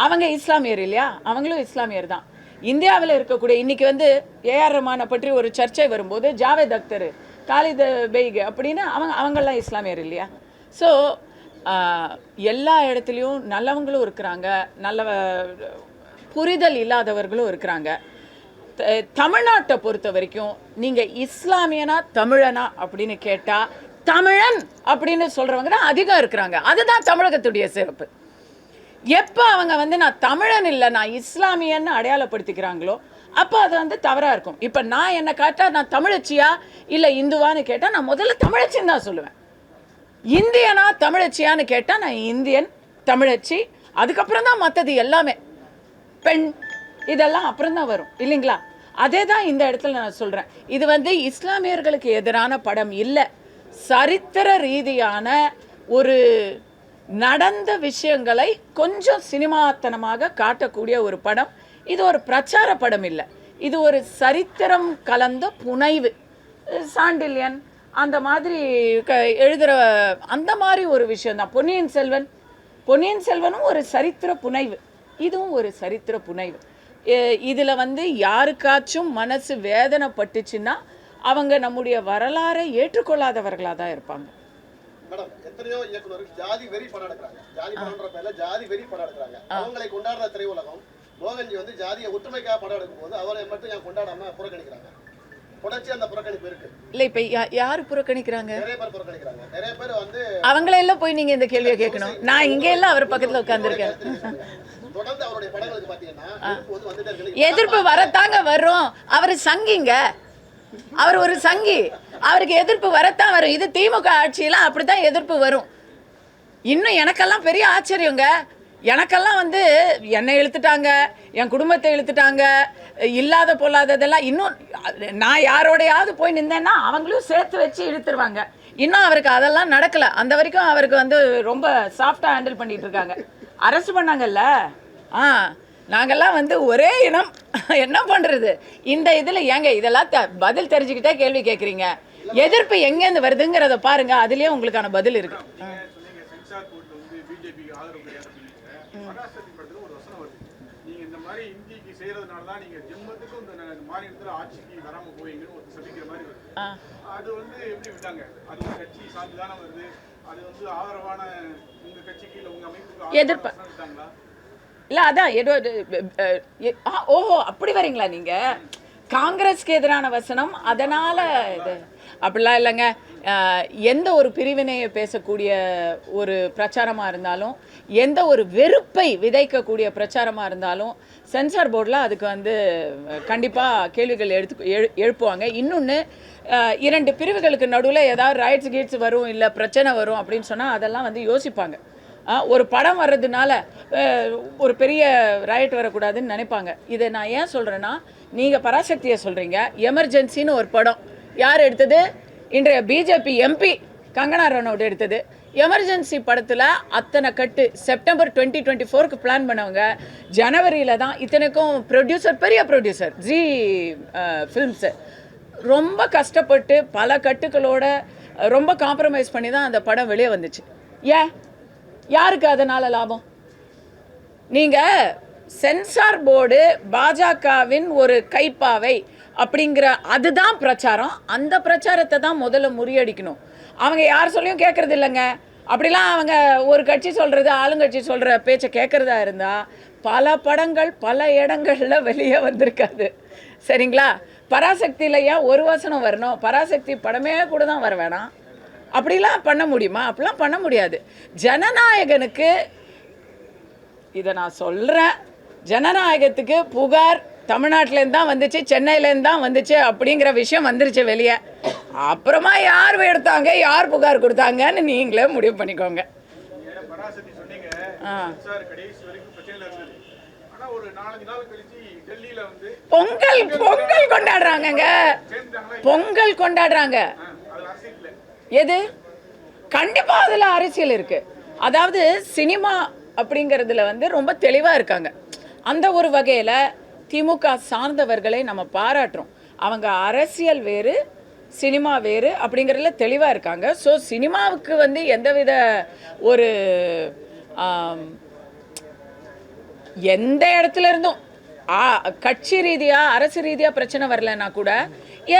Speaker 1: அவங்க இஸ்லாமியர் இல்லையா? அவங்களும் இஸ்லாமியர் தான். இந்தியாவில் இருக்கக்கூடிய இன்னைக்கு வந்து ஏஆர் ரஹ்மானை பற்றி ஒரு சர்ச்சை வரும்போது ஜாவேத் அக்தர், காலித் பெய்க் அப்படின்னு அவங்கெல்லாம் இஸ்லாமியர் இல்லையா? ஸோ எல்லா இடத்துலையும் நல்லவங்களும் இருக்கிறாங்க, நல்ல புரிதல் இல்லாதவர்களும் இருக்கிறாங்க. தமிழ்நாட்டை பொறுத்த வரைக்கும் நீங்கள் இஸ்லாமியனா தமிழனா அப்படின்னு கேட்டால் தமிழன் அப்படின்னு சொல்கிறவங்க தான் அதிகம் இருக்கிறாங்க. அதுதான் தமிழகத்துடைய சிறப்பு. எப்போ அவங்க வந்து நான் தமிழன் இல்லை நான் இஸ்லாமியன்னு அடையாளப்படுத்திக்கிறாங்களோ அப்போ அது வந்து தவறாக இருக்கும். இப்போ நான் என்னை கேட்டால் நான் தமிழச்சியா இல்லை இந்துவான்னு கேட்டால் நான் முதல்ல தமிழச்சின்னு தான் சொல்லுவேன். இந்தியனா தமிழச்சியான்னு கேட்டால் நான் இந்தியன், தமிழச்சி, அதுக்கப்புறம் தான் மற்றது எல்லாமே, பெண், இதெல்லாம் அப்புறம் தான் வரும் இல்லைங்களா? அதே தான் இந்த இடத்துல நான் சொல்கிறேன். இது வந்து இஸ்லாமியர்களுக்கு எதிரான படம் இல்லை, சரித்திர ரீதியான ஒரு நடந்த விஷயங்களை கொஞ்சம் சினிமாத்தனமாக காட்டக்கூடிய ஒரு படம். இது ஒரு பிரச்சார படம் இல்லை, இது ஒரு சரித்திரம் கலந்த புனைவு. சாண்டில்யன் அந்த மாதிரி எழுதுகிற அந்த மாதிரி ஒரு விஷயந்தான். பொன்னியின் செல்வனும் ஒரு சரித்திர புனைவு, இதுவும் ஒரு சரித்திர புனைவு. இதில் வந்து யாருக்காச்சும் மனசு வேதனைப்பட்டுச்சுன்னா அவங்க நம்முடைய வரலாறை ஏற்றுக்கொள்ளாதவர்களாக தான் இருப்பாங்க.
Speaker 6: மேடம், எத்தனையோ இயக்குனர்கள் ஜாதி வெறி படம் எடுக்கிறாங்க. ஜாதி படம்ன்ற பேர்ல ஜாதி வெறி படம் எடுக்கிறாங்க. அவங்களை கொண்டாடுற திரையுலகம் மோகன்ஜி வந்து ஜாதிய ஒற்றுமைக்காக படம் எடுக்கும்போது அவரை மட்டும் ஏன் கொண்டாடாம புறக்கணிக்கிறாங்க? தொடர்ச்சி அந்த புறக்கணிப்பு இருக்கு
Speaker 1: இல்ல. இப்ப யாரு புறக்கணிக்கிறாங்க?
Speaker 6: நிறைய பேர் புறக்கணிக்கிறாங்க. நிறைய பேர் வந்து
Speaker 1: அவங்களெல்லாம் போய் நீங்க இந்த கேள்வியை கேட்கணும். நான் இங்க எல்லாம் அவர் பக்கத்துல உட்கார்ந்துருக்கேன்.
Speaker 6: தொடர்ந்து அவருடைய படங்களுக்கு பாத்தீங்கன்னா
Speaker 1: எதிர்ப்பு வரத்தாங்க வரும். அவர் சங்கிங்க, அவர் ஒரு சங்கி, அவருக்கு எதிர்ப்பு வரத்தான் வரும். இது திமுக ஆட்சியில அப்படித்தான் எதிர்ப்பு வரும். இன்னும் எனக்கெல்லாம் பெரிய ஆச்சரியங்க. எனக்கெல்லாம் வந்து என்னை இழுத்துட்டாங்க, என் குடும்பத்தை இழுத்துட்டாங்க, இல்லாத பொல்லாததெல்லாம். இன்னும் நான் யாரோடையாவது போய் நின்றேன்னா அவங்களும் சேர்த்து வச்சு இழுத்துருவாங்க. இன்னும் அவருக்கு அதெல்லாம் நடக்கலை. அந்த வரைக்கும் அவருக்கு வந்து ரொம்ப சாஃப்டாக ஹேண்டில் பண்ணிட்டு இருக்காங்க. அரெஸ்ட் பண்ணாங்கல்ல, நாங்கள்லாம் வந்து ஒரே இனம், என்ன பண்ணுறது? இந்த இதில் ஏங்க இதெல்லாம் பதில் தெரிஞ்சுக்கிட்டே கேள்வி கேட்குறீங்க? எதிர்ப்பு எங்கேருந்து வருதுங்கிறத பாருங்க, அதுலேயே உங்களுக்கான பதில் இருக்கு. எதிர்ப்பு இல்லை, அதான் ஓஹோ அப்படி வரீங்களா நீங்க? காங்கிரஸ்க்கு எதிரான வசனம், அதனால இது அப்படிலாம் இல்லைங்க. எந்த ஒரு பிரிவினையை பேசக்கூடிய ஒரு பிரச்சாரமாக இருந்தாலும், எந்த ஒரு வெறுப்பை விதைக்கக்கூடிய பிரச்சாரமாக இருந்தாலும் சென்சார் போர்டில் அதுக்கு வந்து கண்டிப்பாக கேள்விகள் எழுப்புவாங்க. இன்னொன்று, 2 பிரிவுகளுக்கு நடுவில் ஏதாவது ரைட்ஸ் கீட்ஸ் வரும், இல்லை பிரச்சனை வரும் அப்படின்னு சொன்னால் அதெல்லாம் வந்து யோசிப்பாங்க. ஒரு படம் வர்றதுனால ஒரு பெரிய ரைட் வரக்கூடாதுன்னு நினைப்பாங்க. இதை நான் ஏன் சொல்கிறேன்னா, நீங்கள் பராசக்தியை சொல்கிறீங்க, எமர்ஜென்சின்னு ஒரு படம் யார் எடுத்தது? இன்றைய பிஜேபி எம்பி கங்கனா ரனௌட் எடுத்தது. எமர்ஜென்சி படத்தில் அத்தனை கட்டு செப்டம்பர் 2024க்கு பிளான் பண்ணவங்க ஜனவரியில் தான். இத்தனைக்கும் ப்ரொடியூசர், பெரிய ப்ரொடியூசர் ஜி ஃபிலிம்ஸு, ரொம்ப கஷ்டப்பட்டு பல கட்டுகளோட ரொம்ப காம்ப்ரமைஸ் பண்ணி தான் அந்த படம் வெளியே வந்துச்சு. ஏன், யாருக்கு அதனால் லாபம்? நீங்கள் சென்சார் போர்டு பாஜகவின் ஒரு கைப்பாவை அப்படிங்கிற அதுதான் பிரச்சாரம். அந்த பிரச்சாரத்தை தான் முதல்ல முறியடிக்கணும். அவங்க யார் சொல்லியும் கேட்கறது இல்லைங்க. அப்படிலாம் அவங்க ஒரு கட்சி சொல்கிறது ஆளுங்கட்சி சொல்கிற பேச்சை கேட்குறதா இருந்தால் பல படங்கள் பல இடங்களில் வெளியே வந்திருக்காது. சரிங்களா? பராசக்தியில் ஏன் ஒரு வசனம் வரணும்? பராசக்தி படமே கூட தான் வர வேணாம். அப்படிலாம் பண்ண முடியுமா? அப்படிலாம் பண்ண முடியாது. ஜனநாயகனுக்கு இதை நான் சொல்கிறேன், ஜனநாயகத்துக்கு புகார் தமிழ்நாட்டிலேருந்து தான் வந்துச்சு, சென்னையிலேருந்து தான் வந்துச்சு அப்படிங்கிற விஷயம் வந்துருச்சு வெளியே. அப்புறமா யார் எடுத்தாங்க, யார் புகார் கொடுத்தாங்கன்னு நீங்களே முடிவு பண்ணிக்கோங்க.
Speaker 5: பராசக்தி சொன்னீங்க சார், கடைசி வரைக்கும் பிரச்சனையில இருந்தது. ஆனா ஒரு 4-5 நாள் கழிச்சு டெல்லியில வந்து
Speaker 1: பொங்கல் கொண்டாடுறாங்கங்க. பொங்கல் கொண்டாடுறாங்க.
Speaker 5: அதுல அரசியல் இல்ல.
Speaker 1: எது? கண்டிப்பா அதுல அரசியல் இருக்கு. அதாவது சினிமா அப்படிங்கிறதுல வந்து ரொம்ப தெளிவா இருக்காங்க. அந்த ஒரு வகையில திமுக சார்ந்தவர்களை நம்ம பாராட்டுறோம். அவங்க அரசியல் வேறு சினிமா வேறு அப்படிங்கிறதுல தெளிவாக இருக்காங்க. ஸோ சினிமாவுக்கு வந்து எந்தவித ஒரு எந்த இடத்துல இருந்தும் கட்சி ரீதியாக அரசு ரீதியாக பிரச்சனை வரலன்னா கூட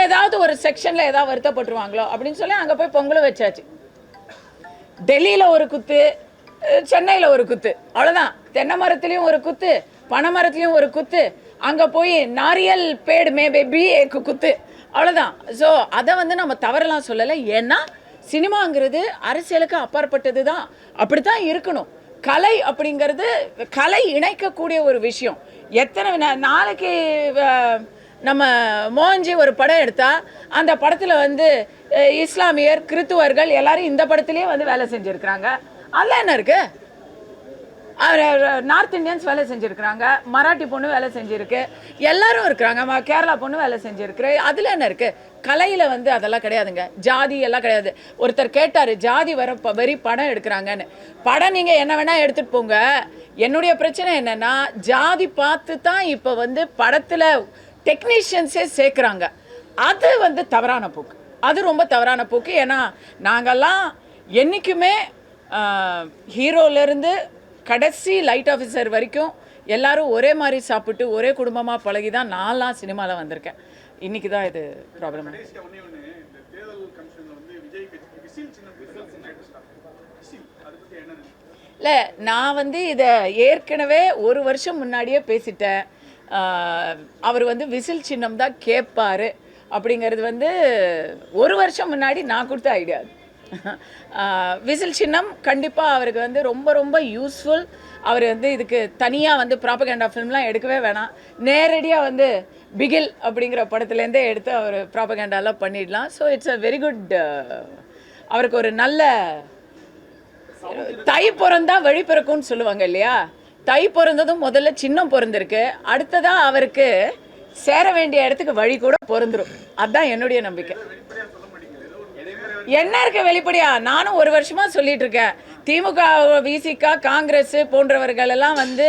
Speaker 1: ஏதாவது ஒரு செக்ஷனில் ஏதாவது வருத்தப்பட்டுருவாங்களோ அப்படின்னு சொல்லி அங்கே போய் பொங்கலை வச்சாச்சு. டெல்லியில் ஒரு குத்து, சென்னையில் ஒரு குத்து, அவ்வளோதான். தென்னை மரத்துலேயும் ஒரு குத்து, பனை மரத்துலேயும் ஒரு குத்து, அங்கே போய் நாரியல் பேடு மே பேபி குத்து, அவ்வளோதான். ஸோ அதை வந்து நம்ம தவறலாம் சொல்லலை. ஏன்னா சினிமாங்கிறது அரசியலுக்கு அப்பாற்பட்டது தான். அப்படி தான் இருக்கணும். கலை அப்படிங்கிறது கலை இணைக்கக்கூடிய ஒரு விஷயம். எத்தனை நாளைக்கு நம்ம மோகன்ஜி ஒரு படம் எடுத்தால் அந்த படத்தில் வந்து இஸ்லாமியர் கிறித்துவர்கள் எல்லாரும் இந்த படத்துலேயே வந்து வேலை செஞ்சுருக்கிறாங்க. அதில் என்ன இருக்குது? நார்த் இந்தியன்ஸ் வேலை செஞ்சுருக்கிறாங்க, மராட்டி பொண்ணு வேலை செஞ்சுருக்கு, எல்லாரும் இருக்கிறாங்க, கேரளா பொண்ணு வேலை செஞ்சுருக்கு. அதில் என்ன இருக்குது? கலையில் வந்து அதெல்லாம் கிடையாதுங்க. ஜாதி எல்லாம் கிடையாது. ஒருத்தர் கேட்டார் ஜாதி வெறி படம் எடுக்கிறாங்கன்னு. படம் நீங்கள் என்ன வேணால் எடுத்துகிட்டு போங்க. என்னுடைய பிரச்சனை என்னென்னா ஜாதி பார்த்து தான் இப்போ வந்து படத்தில் டெக்னீஷியன்ஸே சேர்க்குறாங்க. அது வந்து தவறான போக்கு. அது ரொம்ப தவறான போக்கு. ஏன்னா நாங்கள்லாம் என்றைக்குமே ஹீரோலேருந்து கடைசி லைட் ஆஃபீஸர் வரைக்கும் எல்லாரும் ஒரே மாதிரி சாப்பிட்டு ஒரே குடும்பமாக பழகி தான் நான்லாம் சினிமாவில் வந்திருக்கேன். இன்றைக்கி தான் இது ப்ராப்ளம். இல்லை, நான் வந்து இதை ஏற்கனவே ஒரு வருஷம் முன்னாடியே பேசிட்டேன். அவர் வந்து விசில் சின்னம் தான் கேட்பார் அப்படிங்கிறது வந்து ஒரு வருஷம் முன்னாடி நான் கொடுத்த ஐடியா. விசில் சின்னம் கண்டிப்பாக அவருக்கு வந்து ரொம்ப ரொம்ப யூஸ்ஃபுல். அவர் வந்து இதுக்கு தனியாக வந்து ப்ராபகேண்டா ஃபிலிம்லாம் எடுக்கவே வேணாம். நேரடியாக வந்து பிகில் அப்படிங்கிற படத்துலேருந்தே எடுத்து அவர் ப்ராபகேண்டாலாம் பண்ணிடலாம். So it's a very good. அவருக்கு ஒரு நல்ல தை பிறந்தா வழி பிறக்கும்னு சொல்லுவாங்க இல்லையா? தை பிறந்ததும் முதல்ல சின்னம் பிறந்திருக்கு, அடுத்ததாக அவருக்கு சேர வேண்டிய இடத்துக்கு வழி கூட பிறந்துடும். அதுதான் என்னுடைய நம்பிக்கை. என்ன இருக்க வெளிப்படையா? நானும் ஒரு வருஷமாக சொல்லிட்டு இருக்கேன். திமுக, விசிக, காங்கிரஸ் போன்றவர்கள் எல்லாம் வந்து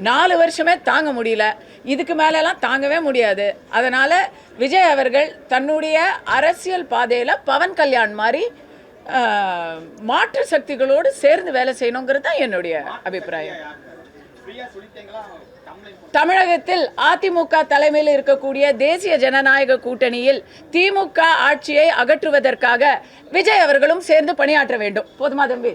Speaker 1: 4 வருஷமே தாங்க முடியல. இதுக்கு மேலெல்லாம் தாங்கவே முடியாது. அதனால் விஜய் அவர்கள் தன்னுடைய அரசியல் பாதையில் பவன் கல்யாண் மாதிரி மாற்று சக்திகளோடு சேர்ந்து வேலை செய்யணுங்கிறது தான் என்னுடைய அபிப்பிராயம். தமிழகத்தில் அதிமுக தலைமையில் இருக்கக்கூடிய தேசிய ஜனநாயக கூட்டணியில் திமுக ஆட்சியை அகற்றுவதற்காக விஜய் அவர்களும் சேர்ந்து பணியாற்ற வேண்டும். போதுமா தம்பி?